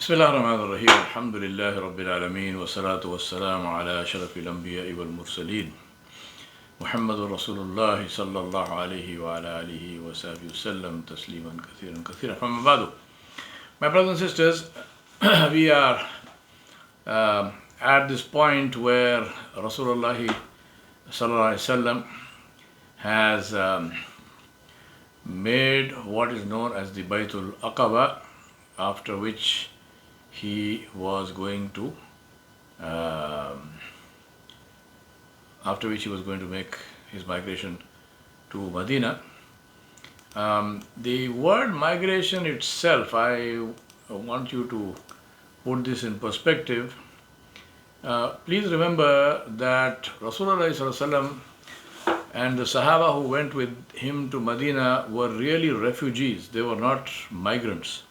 Bismillahirrahmanirrahim. Alhamdulillahi Rabbil Alameen. Wassalatu wassalamu ala ashrafil Anbiya wal Mursaleen. Muhammadur Rasulullah sallallahu alayhi wa ala alihi wa sahbihi wasallam tasliman kathiran kathiran. Amma ba'du. My brothers and sisters, we are at this point where Rasulullah sallallahu alayhi wa sallam has made what is known as the Baytul Aqaba, after which he was going to make his migration to Medina. The word migration itself, I want you to put this in perspective. Please remember that Rasulullah ﷺ and the Sahaba who went with him to Medina were really refugees. They were not migrants.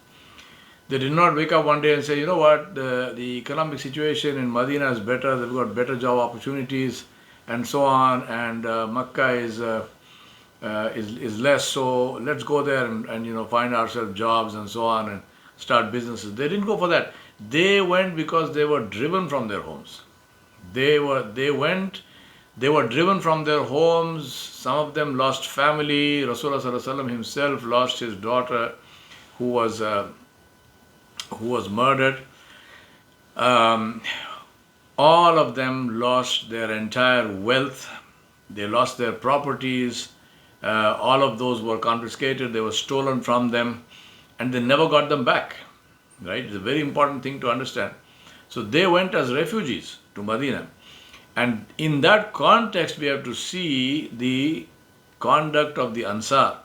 They did not wake up one day and say, you know what, the economic situation in Medina is better, they've got better job opportunities and so on, and Makkah is less, so let's go there and find ourselves jobs and so on and start businesses. They didn't go for that. They went because they were driven from their homes. They were driven from their homes. Some of them lost family. Rasulullah ﷺ himself lost his daughter who was murdered. All of them lost their entire wealth. They lost their properties. All of those were confiscated. They were stolen from them, and they never got them back. Right? It's a very important thing to understand. So they went as refugees to Medina. And in that context, we have to see the conduct of the Ansar.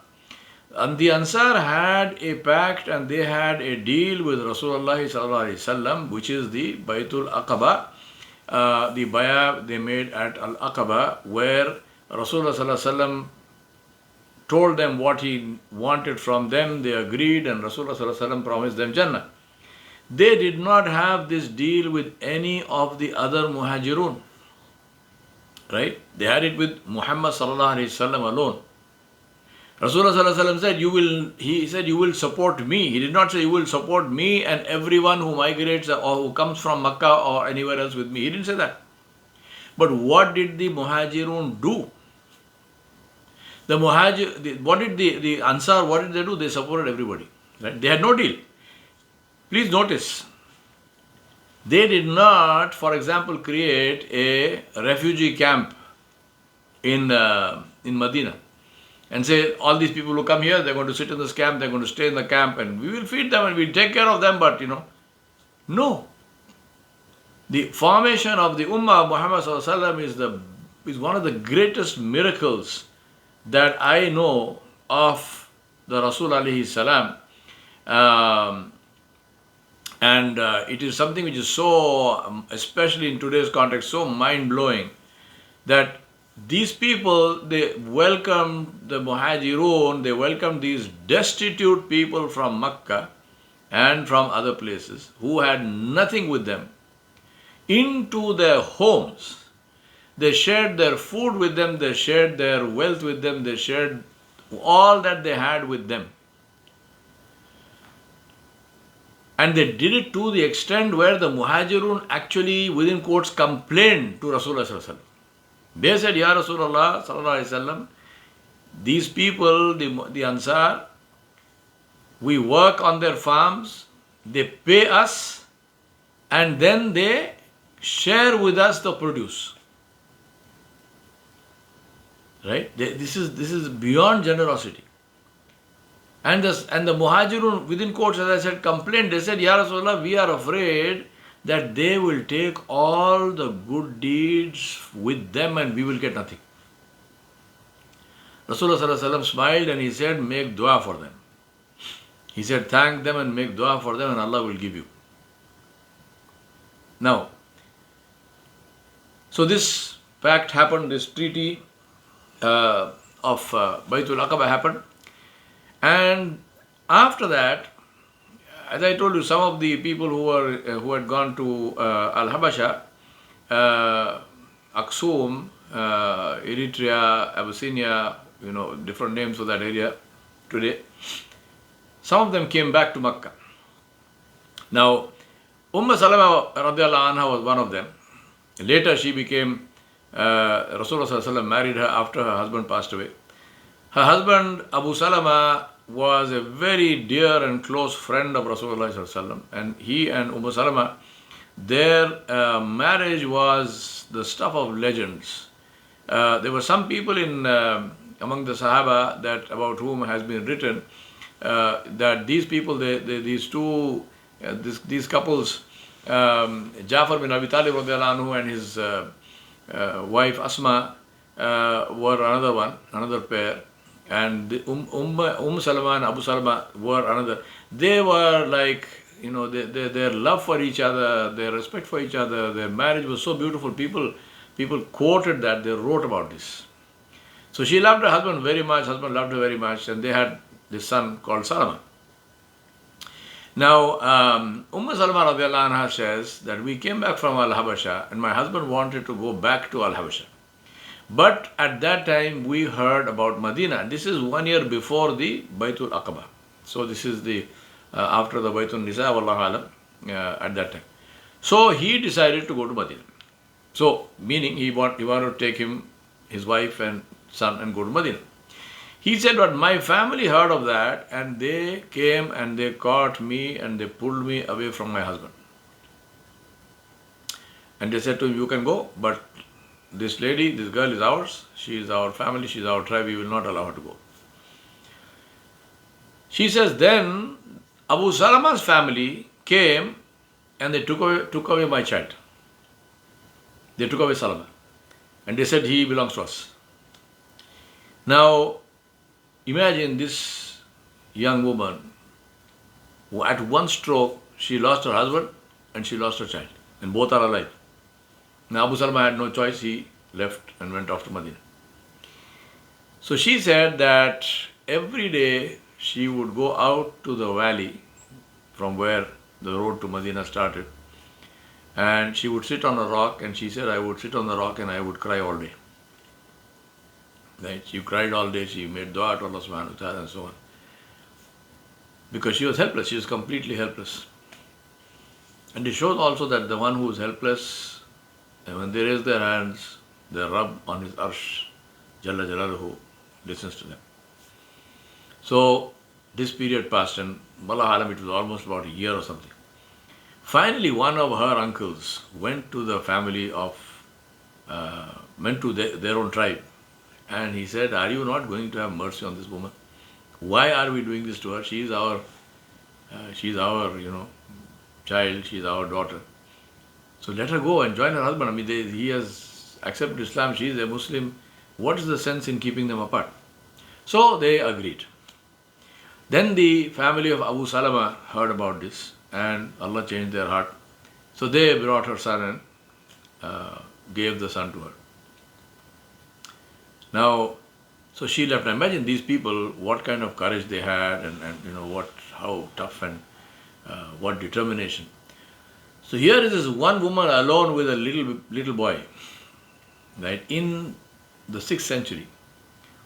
And the Ansar had a pact and they had a deal with Rasulullah ﷺ, which is the Baytul Aqaba, the bayah they made at Al-Aqaba, where Rasulullah ﷺ told them what he wanted from them. They agreed, and Rasulullah ﷺ promised them Jannah. They did not have this deal with any of the other Muhajirun. Right? They had it with Muhammad ﷺ alone. Rasulullah ﷺ said, he said, you will support me. He did not say, you will support me and everyone who migrates or who comes from Makkah or anywhere else with me. He didn't say that. But what did the Muhajirun do? The Ansar, what did they do? They supported everybody. Right? They had no deal. Please notice, they did not, for example, create a refugee camp in Medina and say, all these people who come here, they're going to sit in this camp, they're going to stay in the camp, and we will feed them and we'll take care of them, but no. The formation of the Ummah of Muhammad ﷺ is one of the greatest miracles that I know of the Rasul alayhi salam. And it is something which is so, especially in today's context, so mind-blowing, that these people, they welcomed the Muhajirun, they welcomed these destitute people from Makkah and from other places who had nothing with them into their homes. They shared their food with them, they shared their wealth with them, they shared all that they had with them. And they did it to the extent where the Muhajirun actually, within quotes, complained to Rasulullah ﷺ. They said, Ya Rasulullah ﷺ, these people, the Ansar, we work on their farms, they pay us, and then they share with us the produce. Right? This is beyond generosity. And the Muhajirun, within quotes, as I said, complained. They said, Ya Rasulullah, we are afraid that they will take all the good deeds with them and we will get nothing. Rasulullah ﷺ smiled and he said, make dua for them. He said, thank them and make dua for them and Allah will give you. Now, so this pact happened, this treaty of Baytul Aqaba happened. And after that, as I told you, some of the people who had gone to Al-Habasha, Aksum, Eritrea, Abyssinia, different names for that area today, some of them came back to Makkah. Now, Salama radiallahu anha was one of them. Later she became, Rasulullah married her after her husband passed away. Her husband Abu Salama was a very dear and close friend of Rasulullah, and he and Salama, their marriage was the stuff of legends. There were some people in among the Sahaba that about whom has been written that these people, these two, these couples, Jafar bin Abi Talib radiallahu anhu and his wife Asma were another pair, and Salama and Abu Salama were another. They were like, their love for each other, their respect for each other, their marriage was so beautiful. People quoted that, they wrote about this. So she loved her husband very much, husband loved her very much, and they had this son called Salama. Now, Salama radiallahu anha says that we came back from Al-Habasha and my husband wanted to go back to Al-Habasha. But at that time we heard about Medina. This is 1 year before the Baytul Aqaba. So this is the after the Baytul Nisa, wallahu alam, at that time. So he decided to go to Medina. So meaning he wanted to take his wife and son and go to Medina. He said, but my family heard of that and they came and they caught me and they pulled me away from my husband. And they said to him, you can go, but this lady, this girl is ours, she is our family, she is our tribe, we will not allow her to go. She says, then Abu Salama's family came and they took away my child. They took away Salama and they said he belongs to us. Now, imagine this young woman who at one stroke she lost her husband and she lost her child, and both are alive. Now Abu Salama had no choice, he left and went off to Medina. So she said that every day she would go out to the valley from where the road to Medina started, and she would sit on a rock, and she said, I would sit on the rock and I would cry all day. Right? She cried all day, she made dua to Allah subhanahu wa ta'ala and so on. Because she was helpless, she was completely helpless. And it shows also that the one who is helpless, and when they raise their hands, they rub on his arsh, Jalla Jalaluhu, listens to them. So this period passed, and wallahu alam, it was almost about a year or something. Finally, one of her uncles went to the family of, went to their own tribe, and he said, are you not going to have mercy on this woman? Why are we doing this to her? She is our child, she is our daughter. So let her go and join her husband. I mean, he has accepted Islam, she is a Muslim. What is the sense in keeping them apart? So they agreed. Then the family of Abu Salama heard about this, and Allah changed their heart. So they brought her son and gave the son to her. Now, so she left. Now imagine these people, what kind of courage they had, and how tough and what determination. So here is this one woman alone with a little boy, right, in the 6th century.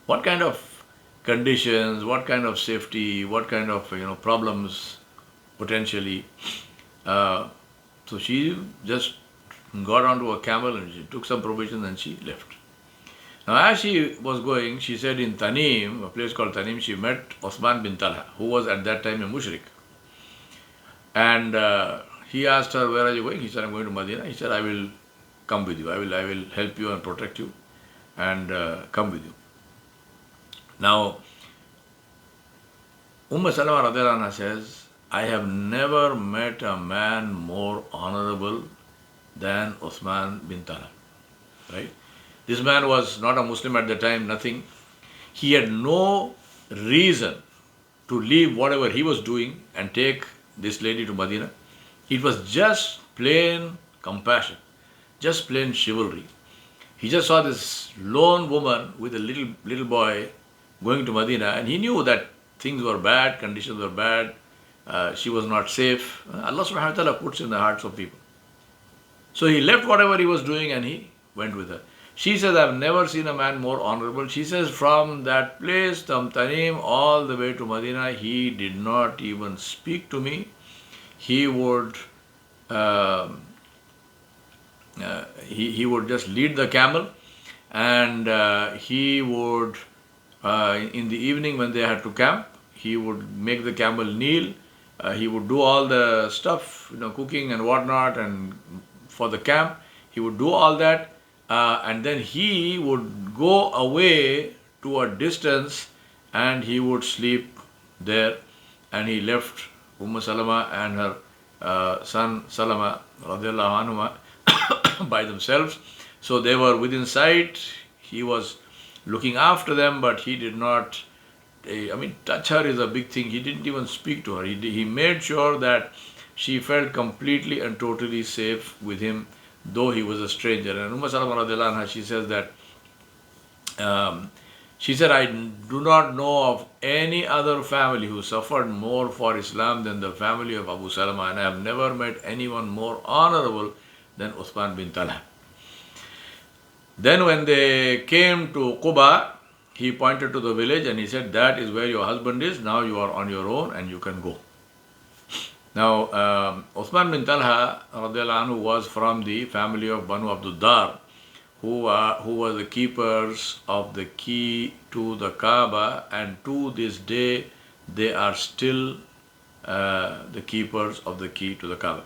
What kind of conditions, what kind of safety, what kind of problems potentially. So she just got onto a camel and she took some provisions and she left. Now as she was going, she said in Tanim, a place called Tanim, she met Osman bin Talha, who was at that time a mushrik. And he asked her, where are you going? He said, I'm going to Medina. He said, I will come with you. I will help you and protect you and come with you. Now, Salama radiallahu anha says, I have never met a man more honorable than Osman bin Talha. Right? This man was not a Muslim at the time, nothing. He had no reason to leave whatever he was doing and take this lady to Medina. It was just plain compassion, just plain chivalry. He just saw this lone woman with a little boy going to Medina, and he knew that things were bad, conditions were bad, she was not safe. Allah subhanahu wa ta'ala puts in the hearts of people. So he left whatever he was doing and he went with her. She says, I've never seen a man more honorable. She says, from that place, Tanim, all the way to Medina, he did not even speak to me. He would um he would just lead the camel, and he would, in the evening when they had to camp, he would make the camel kneel. He would do all the stuff, cooking and whatnot, and for the camp, he would do all that, and then he would go away to a distance, and he would sleep there, and he left Salama and her son Salama radiallahu anhuma by themselves. So they were within sight. He was looking after them, but he did not, touch her is a big thing. He didn't even speak to her. He made sure that she felt completely and totally safe with him, though he was a stranger. And Salama radiallahu anha, she says that, she said, I do not know of any other family who suffered more for Islam than the family of Abu Salama, and I have never met anyone more honorable than Uthman bin Talha. Then when they came to Quba, he pointed to the village and he said, that is where your husband is. Now you are on your own and you can go. Now, Uthman bin Talha radiallahu anhu was from the family of Banu Abdul Dar, who were the keepers of the key to the Kaaba, and to this day they are still the keepers of the key to the Kaaba.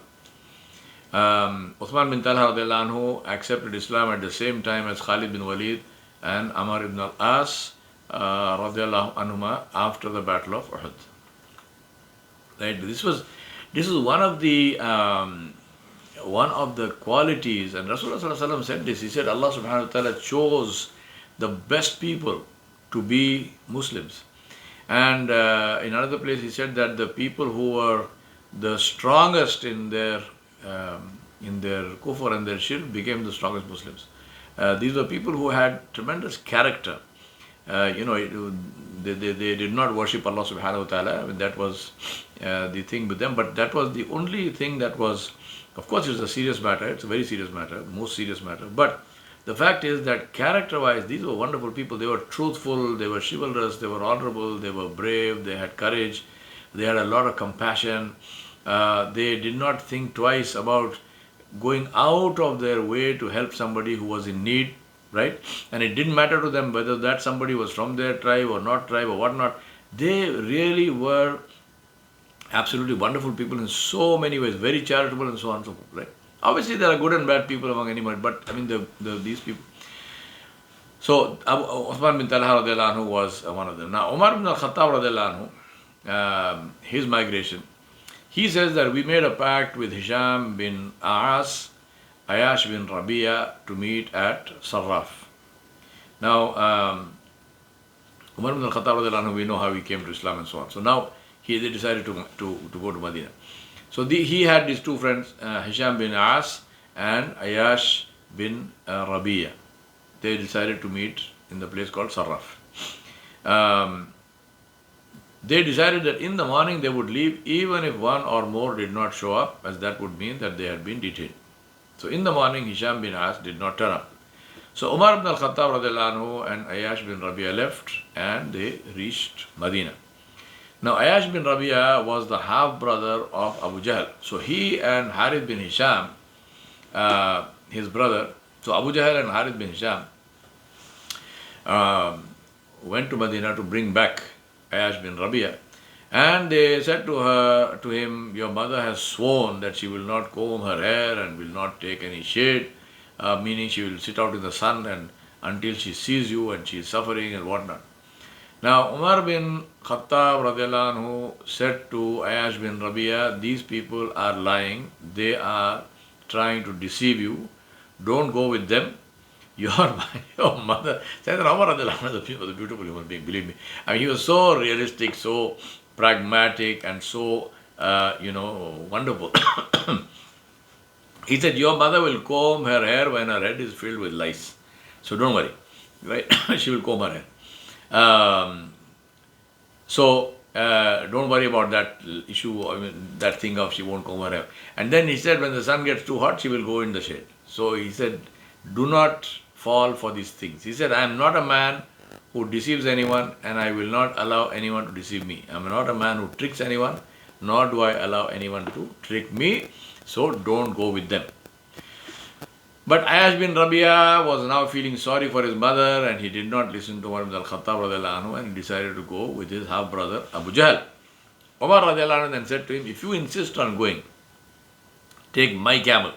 Uthman bin Talha radiallahu anhu accepted Islam at the same time as Khalid bin Walid and Amr ibn al-As radiallahu anhuma after the Battle of Uhud. Right? This is one of the qualities, and Rasulullah said this. He said Allah subhanahu wa ta'ala chose the best people to be Muslims. And in another place he said that the people who were the strongest in their kufr and their shirk became the strongest Muslims. These were people who had tremendous character. They did not worship Allah subhanahu wa ta'ala. That was the thing with them, but that was the only thing that was, of course it's a serious matter, it's a very serious matter, most serious matter, but the fact is that character-wise, these were wonderful people. They were truthful, they were chivalrous, they were honorable, they were brave, they had courage, they had a lot of compassion. They did not think twice about going out of their way to help somebody who was in need, right? And it didn't matter to them whether that somebody was from their tribe or not tribe or whatnot. They really were absolutely wonderful people in so many ways, very charitable and so on and so forth, right? Obviously, there are good and bad people among anybody, but these people. So, Uthman bin Talha radiallahu anhu was one of them. Now, Umar ibn al-Khattab radiallahu anhu, his migration, he says that we made a pact with Hisham bin Aas, Ayash bin Rabia to meet at Sarraf. Now, Umar ibn al-Khattab radiallahu anhu, we know how he came to Islam and so on. So now, they decided to go to Medina. So he had these two friends, Hisham bin Aas and Ayash bin Rabia. They decided to meet in the place called Sarraf. They decided that in the morning they would leave even if one or more did not show up, as that would mean that they had been detained. So in the morning Hisham bin Aas did not turn up. So Umar ibn al-Khattab radiallahu anhu and Ayash bin Rabia left and they reached Medina. Now, Ayash bin Rabia was the half-brother of Abu Jahl. So he and Harith bin Hisham, his brother, so Abu Jahl and Harith bin Hisham went to Medina to bring back Ayash bin Rabia. And they said to him, your mother has sworn that she will not comb her hair and will not take any shade, meaning she will sit out in the sun and until she sees you and she is suffering and whatnot. Now, Umar bin Khattab radiallahu anhu said to Ayash bin Rabia, these people are lying, they are trying to deceive you, don't go with them. Your mother, Sayyidina Umar radiallahu anhu was a beautiful human being, believe me. I mean, he was so realistic, so pragmatic and so, wonderful. He said, your mother will comb her hair when her head is filled with lice. So don't worry, right? She will comb her hair. Don't worry about that issue, that thing of she won't comb her hair. And then he said, when the sun gets too hot, she will go in the shade. So he said, do not fall for these things. He said, I am not a man who deceives anyone and I will not allow anyone to deceive me. I am not a man who tricks anyone. nor do I allow anyone to trick me, so don't go with them. But Ayash bin Rabia was now feeling sorry for his mother, and he did not listen to Umar ibn al-Khattab radiallahu anhu, and he decided to go with his half-brother Abu Jahl. Umar radiallahu anhu then said to him, if you insist on going, take my camel,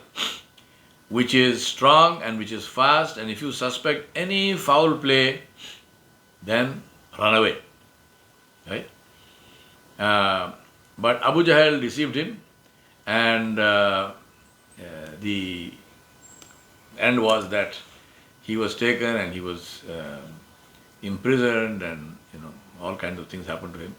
which is strong and which is fast, and if you suspect any foul play, then run away. Right? But Abu Jahl deceived him, and the end was that he was taken and he was imprisoned, and all kinds of things happened to him.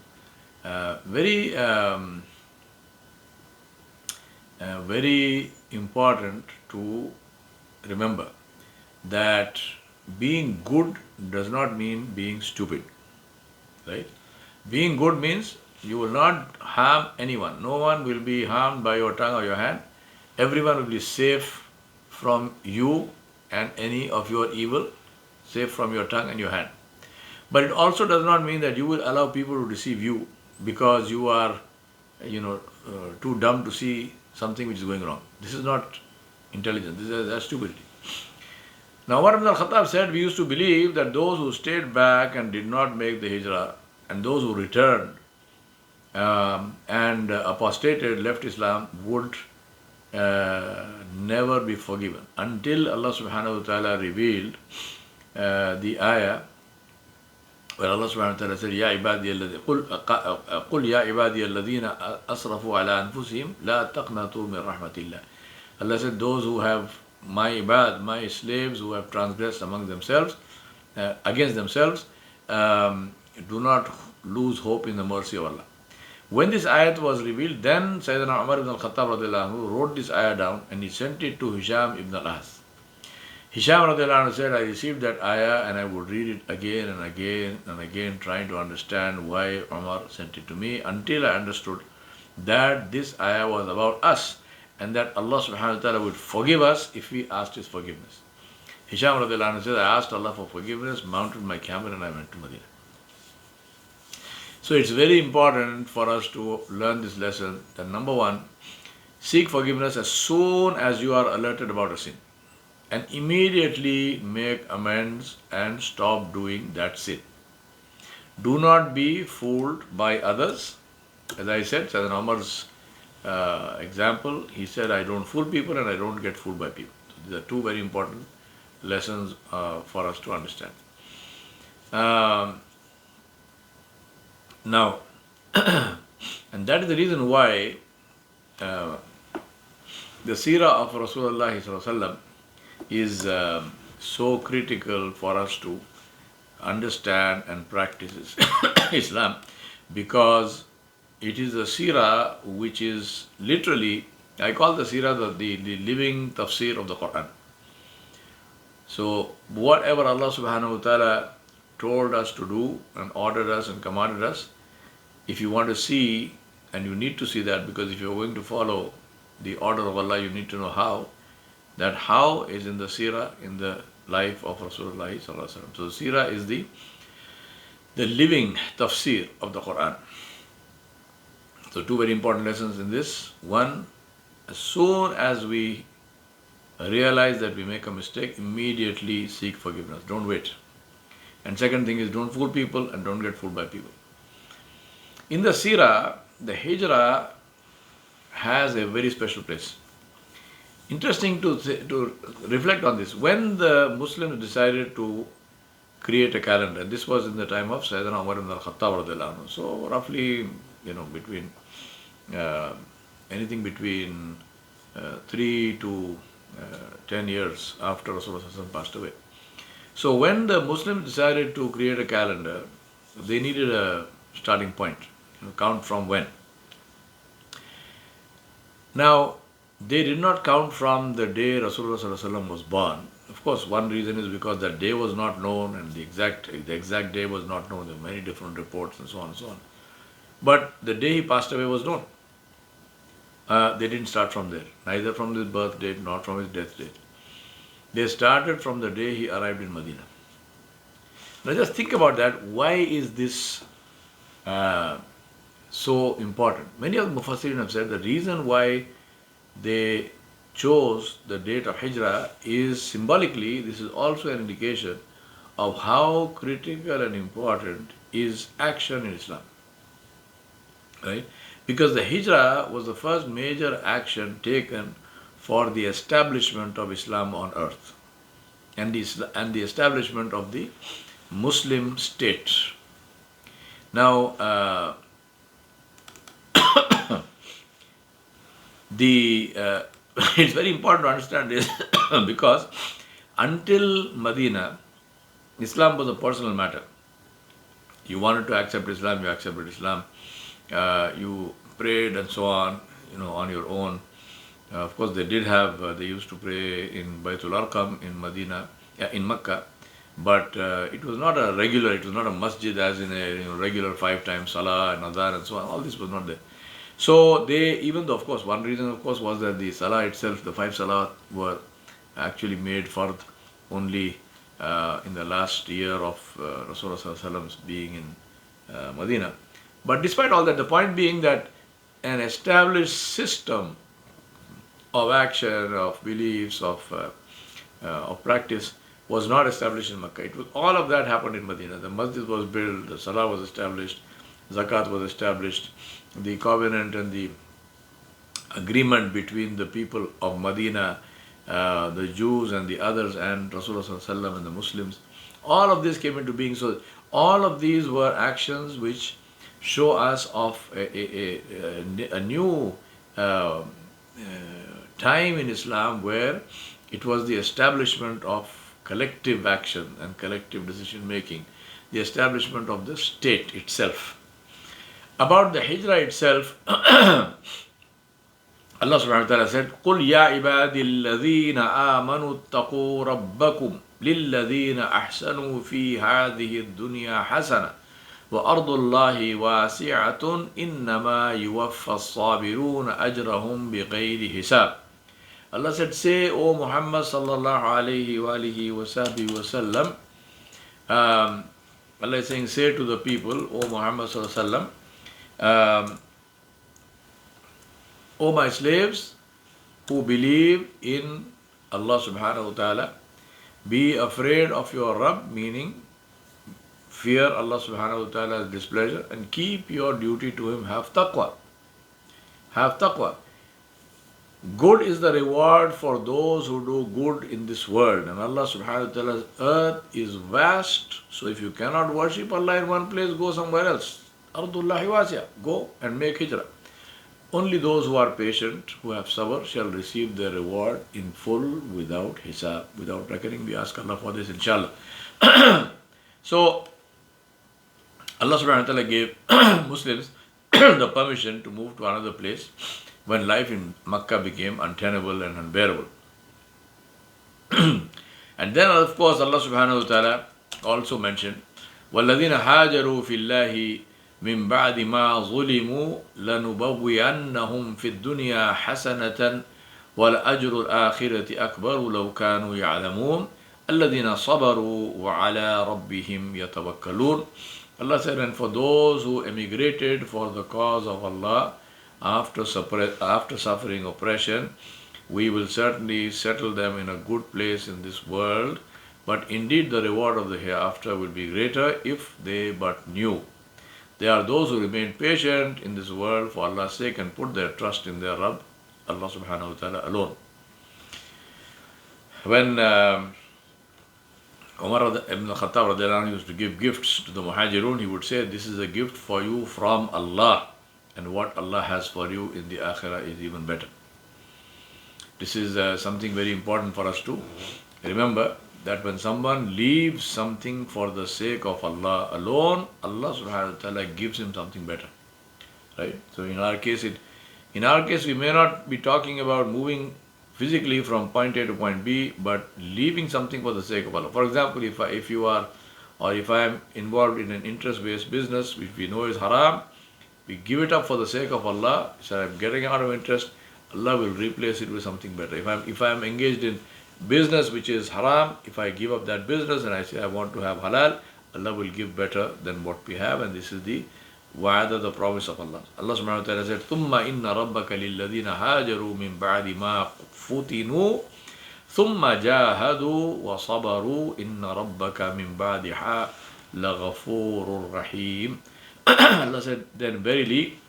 Very important to remember that being good does not mean being stupid, right? Being good means you will not harm anyone. No one will be harmed by your tongue or your hand. Everyone will be safe from you and any of your evil, safe from your tongue and your hand. But it also does not mean that you will allow people to deceive you because you are, too dumb to see something which is going wrong. This is not intelligence. That's stupidity. Now, Umar ibn al-Khattab said, we used to believe that those who stayed back and did not make the hijrah, and those who returned and apostated, left Islam, would never be forgiven until Allah subhanahu wa ta'ala revealed the ayah where Allah subhanahu wa ta'ala said, Ya ibadiy alladhina asrafu ala anfusihim la taqnatu min rahmatillah. Allah said, those who have my ibad, my slaves who have transgressed among themselves, against themselves, do not lose hope in the mercy of Allah. When this ayat was revealed, then Sayyidina Umar ibn al-Khattab radiallahu anhu wrote this ayah down and he sent it to Hisham ibn al-As. Hisham radiallahu anhu said, I received that ayah and I would read it again and again and again, trying to understand why Umar sent it to me, until I understood that this ayah was about us and that Allah subhanahu wa ta'ala would forgive us if we asked His forgiveness. Hisham radiallahu anhu said, I asked Allah for forgiveness, mounted my camel, and I went to Medina. So it's very important for us to learn this lesson that number one, seek forgiveness as soon as you are alerted about a sin, and immediately make amends and stop doing that sin. Do not be fooled by others. As I said, Sayyidina Umar's example, he said, I don't fool people and I don't get fooled by people. So these are two very important lessons for us to understand. Now, and that is the reason why the seerah of Rasulullah is so critical for us to understand and practice Islam, because it is a seerah which is literally, I call the seerah the living tafsir of the Quran. So whatever Allah subhanahu wa ta'ala told us to do and ordered us and commanded us, if you want to see, and you need to see that, because if you're going to follow the order of Allah, you need to know how. That how is in the seerah, in the life of Rasulullah sallallahu alaihi wasallam. So the seerah is the living tafsir of the Quran. So two very important lessons in this. One, as soon as we realize that we make a mistake, immediately seek forgiveness. Don't wait. And second thing is, don't fool people and don't get fooled by people. In the seerah, the hijrah has a very special place. Interesting to reflect on this. When the Muslims decided to create a calendar, this was in the time of Sayyidina Umar ibn al-Khattab radiallahu anhu. So roughly, between anything between 3 to 10 years after Rasulullah passed away. So when the Muslims decided to create a calendar, they needed a starting point. Count from when. Now, they did not count from the day Rasulullah was born. Of course, one reason is because that day was not known, and the exact day was not known. There were many different reports and so on and so on. But the day he passed away was known. They didn't start from there, neither from his birth date nor from his death date. They started from the day he arrived in Medina. Now just think about that. Why is this so important. Many of the Mufassirin have said the reason why they chose the date of Hijrah is symbolically, this is also an indication of how critical and important is action in Islam. Right? Because the Hijrah was the first major action taken for the establishment of Islam on earth and the establishment of the Muslim state. Now, it's very important to understand this because until Medina, Islam was a personal matter. You wanted to accept Islam, you accepted Islam. You prayed and so on, on your own. Of course, they did have, they used to pray in Baytul Arqam in Medina, in Mecca, but it was not a regular, it was not a masjid as in a regular 5 times salah and adhan and so on. All this was not there. So they, even though of course, one reason of course was that the salah itself, the 5 salah were actually made fard only in the last year of Rasulullah being in Medina. But despite all that, the point being that an established system of action, of beliefs, of practice was not established in Makkah. It was, all of that happened in Medina. The masjid was built, the salah was established, zakat was established, the covenant and the agreement between the people of Medina, the Jews and the others, and Rasulullah and the Muslims, all of this came into being. So all of these were actions which show us of a new time in Islam where it was the establishment of collective action and collective decision making, the establishment of the state itself. About the Hijrah itself, Allah subhanahu wa ta'ala said, قُلْ يَا عِبَادِ الَّذِينَ آمَنُوا اتَّقُوا رَبَّكُمْ لِلَّذِينَ أَحْسَنُوا فِي هَذِهِ الدُّنْيَا حَسَنَةً وَأَرْضُ اللَّهِ وَاسِعَةٌ إِنَّمَا يُوَفَّى الصَّابِرُونَ أَجْرَهُم بِغَيْرِ حِسَابٍ. Allah said, say, O Muhammad sallallahu alayhi wa alihi wa sahbihi wa sallam, Allah is saying, say to the people, O Muhammad sallallahu alayhi wa sallam, O my slaves who believe in Allah subhanahu wa ta'ala, be afraid of your Rabb, meaning fear Allah subhanahu wa ta'ala's displeasure and keep your duty to Him. Have taqwa. Have taqwa. Good is the reward for those who do good in this world. And Allah subhanahu wa ta'ala's earth is vast. So if you cannot worship Allah in one place, go somewhere else. Ardullahi wasi'a. Go and make hijrah. Only those who are patient, who have sabr, shall receive their reward in full without hisab, without reckoning. We ask Allah for this, inshallah. So, Allah subhanahu wa ta'ala gave Muslims the permission to move to another place when life in Makkah became untenable and unbearable. And then, of course, Allah subhanahu wa ta'ala also mentioned, وَالَّذِينَ هَاجَرُوا فِي اللَّهِ مِن بَعْدِ مَا ظُلِمُوا لَنُبَوِّئَنَّهُمْ فِي الدُّنْيَا حَسَنَةً وَلَأَجْرُ الْآخِرَةِ أَكْبَرُ لَوْ كَانُوا يَعْلَمُونَ الَّذِينَ صَبَرُوا وَعَلَى رَبِّهِمْ يَتَوَكَّلُونَ. Allah said, and for those who emigrated for the cause of Allah after suffering oppression, we will certainly settle them in a good place in this world, but indeed the reward of the hereafter will be greater if they but knew. They are those who remain patient in this world for Allah's sake and put their trust in their Rabb, Allah subhanahu wa ta'ala alone. When Umar ibn Khattab used to give gifts to the Muhajirun, he would say, this is a gift for you from Allah, and what Allah has for you in the Akhirah is even better. This is something very important for us to remember, that when someone leaves something for the sake of Allah alone, Allah subhanahu wa ta'ala gives him something better. Right? So in our case, we may not be talking about moving physically from point A to point B, but leaving something for the sake of Allah. For example, if I am involved in an interest-based business, which we know is haram, we give it up for the sake of Allah. So I'm getting out of interest, Allah will replace it with something better. If I am engaged in business which is haram, if I give up that business and I say I want to have halal, Allah will give better than what we have, and this is the whether the promise of Allah. Allah subhanahu wa ta'ala said, ثُمَّ إِنَّ رَبَّكَ لِلَّذِينَ هَاجَرُوا مِن بَعْدِ مَا فُتِنُوا ثُمَّ جَاهَدُوا وَصَبَرُوا إِنَّ رَبَّكَ مِن بَعْدِهَا لَغَفُورٌ رَحِيمٌ. Allah said, then verily,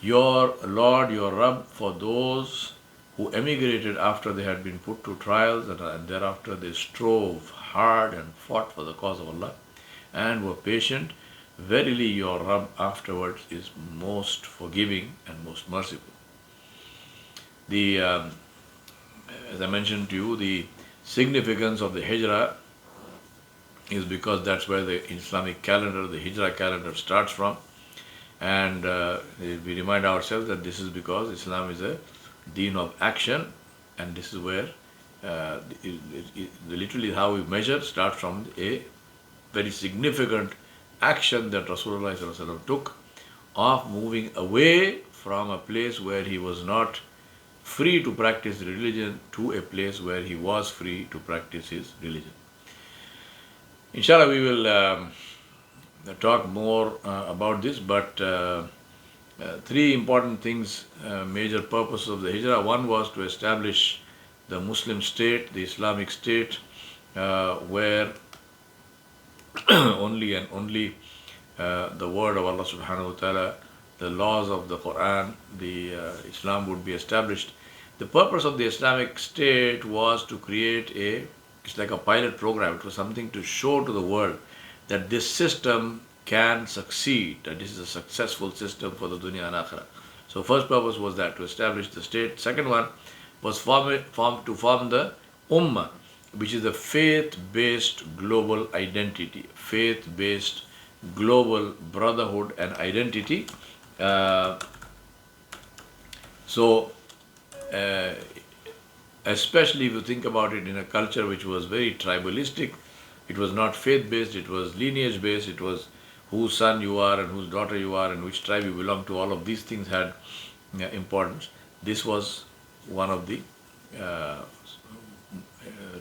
your Lord, your Rabb, for those who emigrated after they had been put to trials and thereafter they strove hard and fought for the cause of Allah and were patient, verily your Rabb afterwards is most forgiving and most merciful. As I mentioned to you, the significance of the Hijrah is because that's where the Islamic calendar, the Hijrah calendar starts from. And we remind ourselves that this is because Islam is a deen of action, and this is where literally how we measure starts from a very significant action that Rasulullah took of moving away from a place where he was not free to practice religion to a place where he was free to practice his religion. Inshallah, we will talk more about this, but three important things, major purposes of the Hijrah. One was to establish the Muslim state, the Islamic state, where only and only the word of Allah subhanahu wa ta'ala, the laws of the Quran, the Islam would be established. The purpose of the Islamic state was to create it's like a pilot program. It was something to show to the world that this system can succeed, that this is a successful system for the dunya and akhirah. So first purpose was that, to establish the state. Second one was to form the ummah, which is a faith-based global identity, faith-based global brotherhood and identity. Especially if you think about it in a culture which was very tribalistic, it was not faith-based, it was lineage-based, it was whose son you are and whose daughter you are and which tribe you belong to. All of these things had importance. This was one of the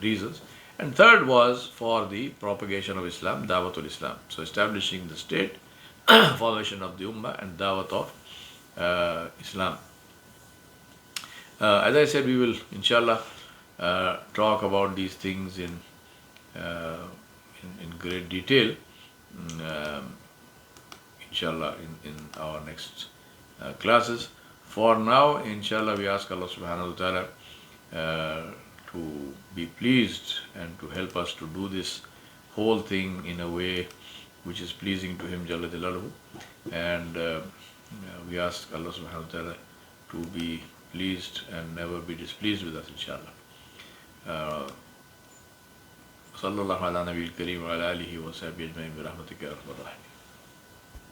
reasons. And third was for the propagation of Islam, Dawatul Islam. So establishing the state, formation of the Ummah, and Dawat of Islam. As I said, we will inshallah talk about these things in great detail, inshallah, in our next classes. For now, inshallah, we ask Allah subhanahu wa ta'ala to be pleased and to help us to do this whole thing in a way which is pleasing to Him, Jalla Jalaluhu. And we ask Allah subhanahu wa ta'ala to be pleased and never be displeased with us, inshallah. صلى الله على نبي الكريم وعلى آله وصحبه أجمعين برحمتك يا أرحم الراحمين.